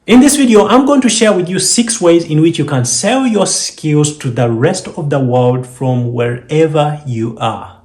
In this video, I'm going to share with you 6 ways in which you can sell your skills to the rest of the world from wherever you are.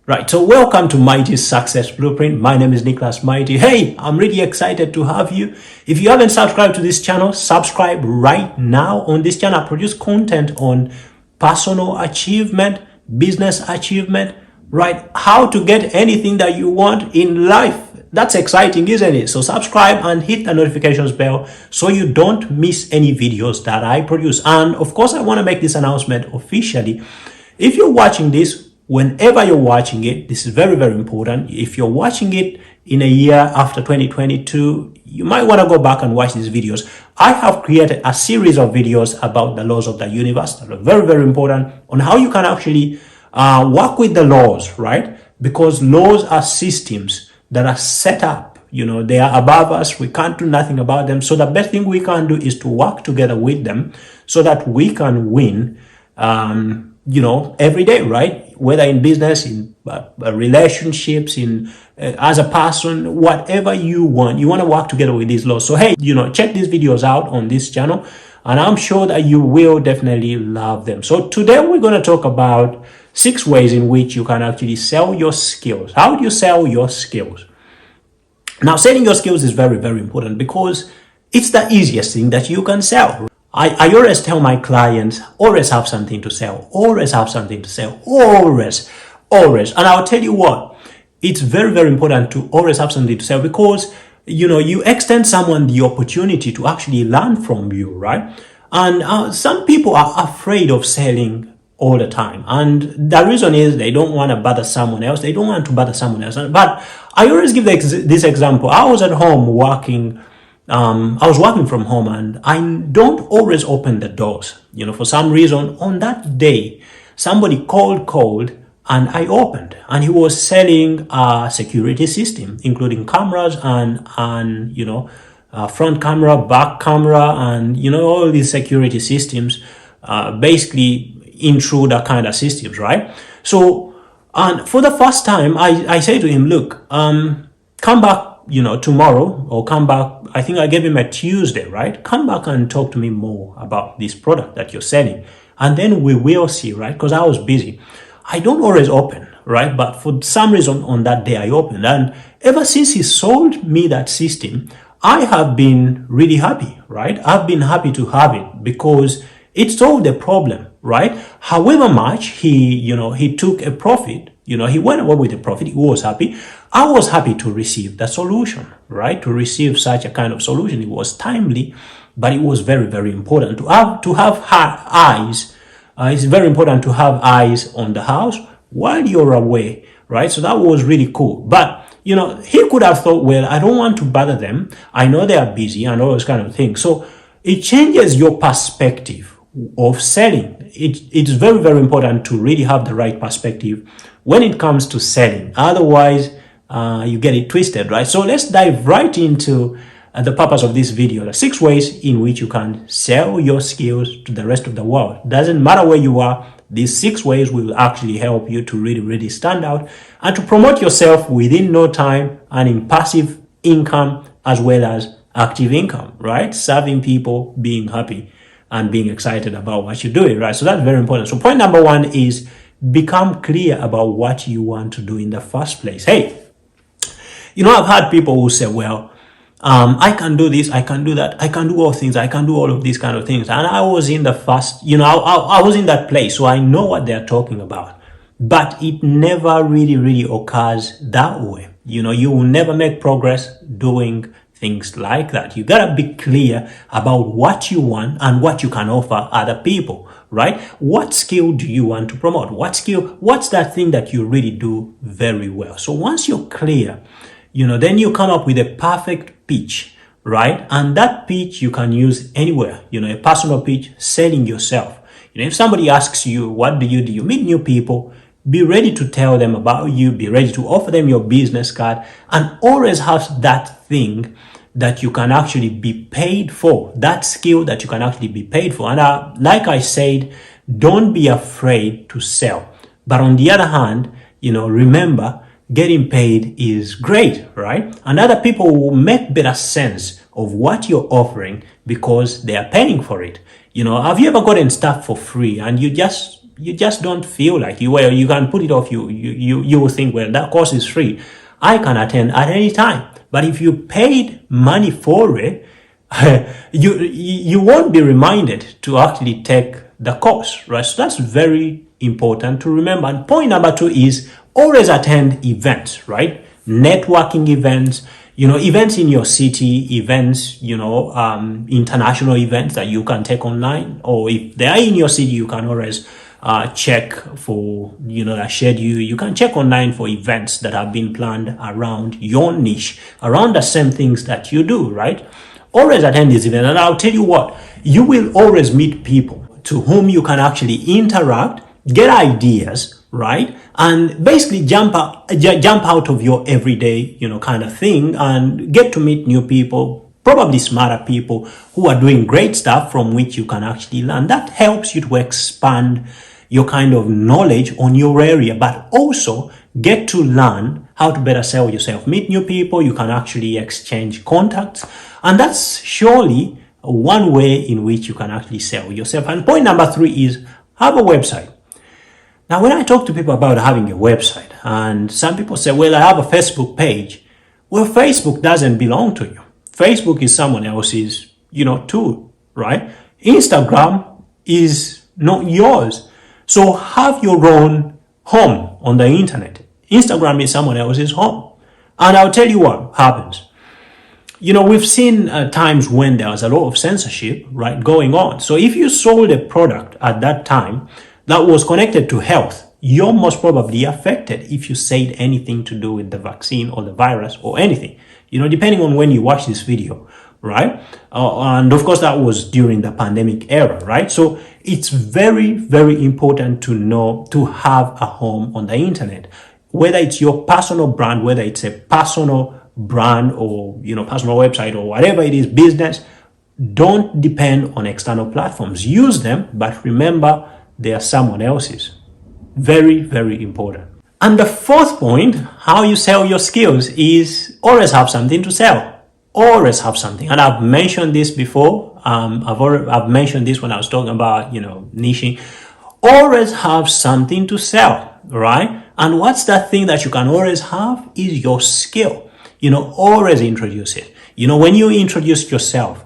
Right, so welcome to Mighty's Success Blueprint. My name is Nicholas Mighty. Hey, I'm really excited to have you. If you haven't subscribed to this channel, subscribe right now. On this channel, I produce content on personal achievement, business achievement, right? How to get anything that you want in life. That's exciting, isn't it? So subscribe and hit the notifications bell so you don't miss any videos that I produce. And of course, I want to make this announcement officially. If you're watching this, whenever you're watching it, this is very, very important. If you're watching it in a year after 2022, you might want to go back and watch these videos. I have created a series of videos about the laws of the universe that are very, very important on how you can actually work with the laws, right? Because laws are systems that are set up. You know, they are above us. We can't do nothing about them. So the best thing we can do is to work together with them so that we can win, every day, right? Whether in business, in relationships, in as a person, whatever you want to work together with these laws. So hey, check these videos out on this channel, and I'm sure that you will definitely love them. So today we're going to talk about 6 ways in which you can actually sell your skills. How do you sell your skills? Now, selling your skills is very, very important because it's the easiest thing that you can sell. I always tell my clients, always have something to sell, always have something to sell, always. And I'll tell you what, it's very, very important to always have something to sell because, you extend someone the opportunity to actually learn from you, right? And some people are afraid of selling all the time. And the reason is they don't want to bother someone else. They don't want to bother someone else. But I always give this example. I was at home working. I was working from home and I don't always open the doors. For some reason on that day, somebody called and I opened, and he was selling a security system, including cameras and front camera, back camera, and, all these security systems, basically intruder kind of systems, right? So, and for the first time, I say to him, look, come back, tomorrow, or come back. I think I gave him a Tuesday, right? Come back and talk to me more about this product that you're selling. And then we will see, right? Because I was busy. I don't always open, right? But for some reason on that day I opened. And ever since he sold me that system, I have been really happy, right? I've been happy to have it because it solved the problem, right? However much he took a profit, he went away with a profit. He was happy. I was happy to receive the solution, right? To receive such a kind of solution. It was timely, but it was very, very important to have eyes. It's very important to have eyes on the house while you're away, right? So that was really cool. But, he could have thought, well, I don't want to bother them. I know they are busy and all those kind of things. So it changes your perspective of selling. It's very, very important to really have the right perspective when it comes to selling. Otherwise, you get it twisted, right? So let's dive right into the purpose of this video. The 6 ways in which you can sell your skills to the rest of the world. Doesn't matter where you are. These 6 ways will actually help you to really, really stand out and to promote yourself within no time, earning passive income as well as active income, right? Serving people, being happy, and being excited about what you're doing, right? So that's very important. So point number 1 is become clear about what you want to do in the first place. Hey, I've had people who say, well, I can do this, I can do that, I can do all things, I can do all of these kind of things. And I was in the first, I was in that place, so I know what they're talking about. But it never really, really occurs that way. You will never make progress doing things like that. You gotta be clear about what you want and what you can offer other people, right? What skill do you want to promote? What's that thing that you really do very well? So once you're clear, then you come up with a perfect pitch, right? And that pitch you can use anywhere, a personal pitch, selling yourself. If somebody asks you, what do? You meet new people, be ready to tell them about you, be ready to offer them your business card, and always have that thing that you can actually be paid for, that skill that you can actually be paid for. And like I said, don't be afraid to sell. But on the other hand, remember, getting paid is great, right? And other people will make better sense of what you're offering because they are paying for it. Have you ever gotten stuff for free and you just don't feel like you can put it off? You will think, well, that course is free, I can attend at any time. But if you paid money for it, you won't be reminded to actually take the course, right? So that's very important to remember. And point number 2 is always attend events, right? Networking events, events in your city, events, international events that you can take online, or if they are in your city, you can always check for, a schedule. You can check online for events that have been planned around your niche, around the same things that you do, right? Always attend these events. And I'll tell you what, you will always meet people to whom you can actually interact, get ideas, right? And basically jump out of your everyday, kind of thing and get to meet new people, probably smarter people who are doing great stuff from which you can actually learn. That helps you to expand your kind of knowledge on your area, but also get to learn how to better sell yourself. Meet new people, you can actually exchange contacts, and that's surely one way in which you can actually sell yourself. And point number 3 is have a website. Now, when I talk to people about having a website, and some people say, well, I have a Facebook page. Well, Facebook doesn't belong to you. Facebook is someone else's, tool, right? Instagram is not yours. So have your own home on the internet. Instagram is someone else's home. And I'll tell you what happens. We've seen times when there was a lot of censorship, right, going on. So if you sold a product at that time that was connected to health, you're most probably affected if you said anything to do with the vaccine or the virus or anything, depending on when you watch this video, right? And of course, that was during the pandemic era, right? So it's very, very important to know, to have a home on the internet, whether it's your personal brand, whether it's a personal brand or, personal website or whatever it is, business. Don't depend on external platforms. Use them, but remember, they are someone else's. Very, very important. And the 4th point, how you sell your skills, is always have something to sell. Always have something. And I've mentioned this before. I've mentioned this when I was talking about, niching. Always have something to sell, right? And what's that thing that you can always have is your skill. Always introduce it. When you introduce yourself,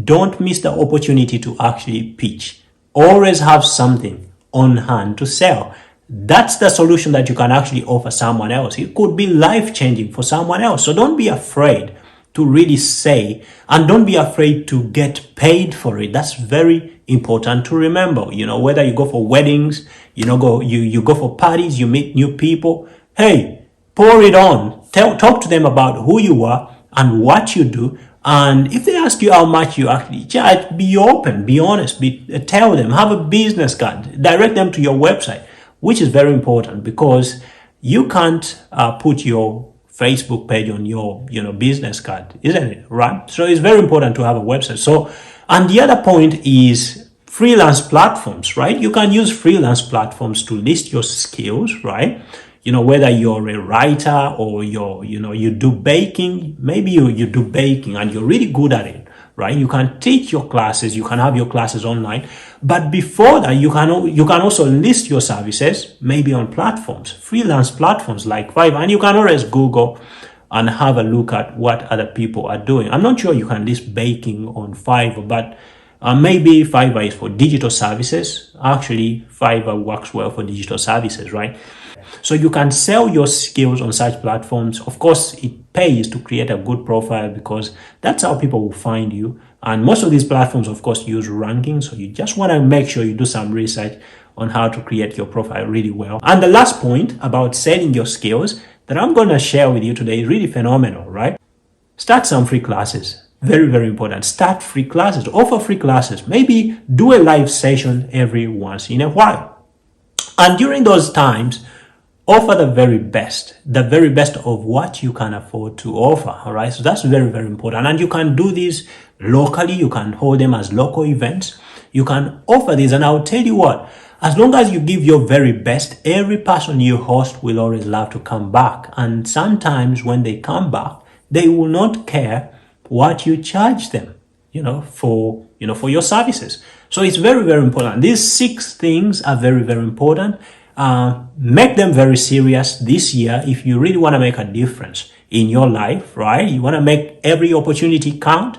don't miss the opportunity to actually pitch. Always have something on hand to sell. That's the solution that you can actually offer someone else. It could be life-changing for someone else. So don't be afraid to really say, and don't be afraid to get paid for it. That's very important to remember. Whether you go for weddings, you go for parties, you meet new people. Hey, pour it on. Talk to them about who you are and what you do. And if they ask you how much you actually charge, be open, be honest, tell them, have a business card, direct them to your website, which is very important because you can't put your Facebook page on your business card, isn't it? Right? So it's very important to have a website. So, and the other point is freelance platforms, right? You can use freelance platforms to list your skills, right? Whether you're a writer or you do baking, maybe you do baking and you're really good at it, right? You can teach your classes, you can have your classes online. But before that, you can also list your services, maybe on platforms, freelance platforms like Fiverr, and you can always Google and have a look at what other people are doing. I'm not sure you can list baking on Fiverr, but maybe Fiverr is for digital services. Actually, Fiverr works well for digital services, right? So you can sell your skills on such platforms. Of course, it pays to create a good profile because that's how people will find you. And most of these platforms, of course, use ranking. So you just want to make sure you do some research on how to create your profile really well. And the last point about selling your skills that I'm going to share with you today is really phenomenal, right? Start some free classes. Very, very important. Start free classes. Offer free classes. Maybe do a live session every once in a while. And during those times, offer the very best of what you can afford to offer. All right. So that's very, very important. And you can do this locally. You can hold them as local events. You can offer this. And I'll tell you what, as long as you give your very best, every person you host will always love to come back. And sometimes when they come back, they will not care what you charge them, for your services. So it's very, very important. These 6 things are very, very important. Make them very serious this year if you really want to make a difference in your life, right? You want to make every opportunity count,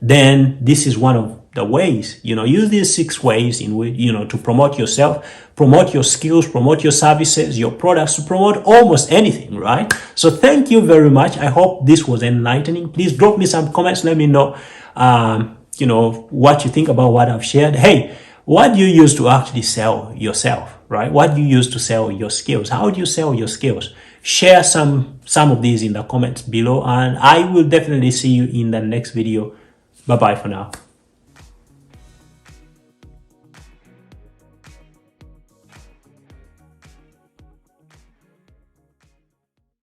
then this is one of the ways. Use these 6 ways in which, to promote yourself, promote your skills, promote your services, your products, to promote almost anything, right? So thank you very much. I hope this was enlightening. Please drop me some comments. Let me know, what you think about what I've shared. Hey, what do you use to actually sell yourself, right? What do you use to sell your skills? How do you sell your skills? Share some of these in the comments below, and I will definitely see you in the next video. Bye-bye for now.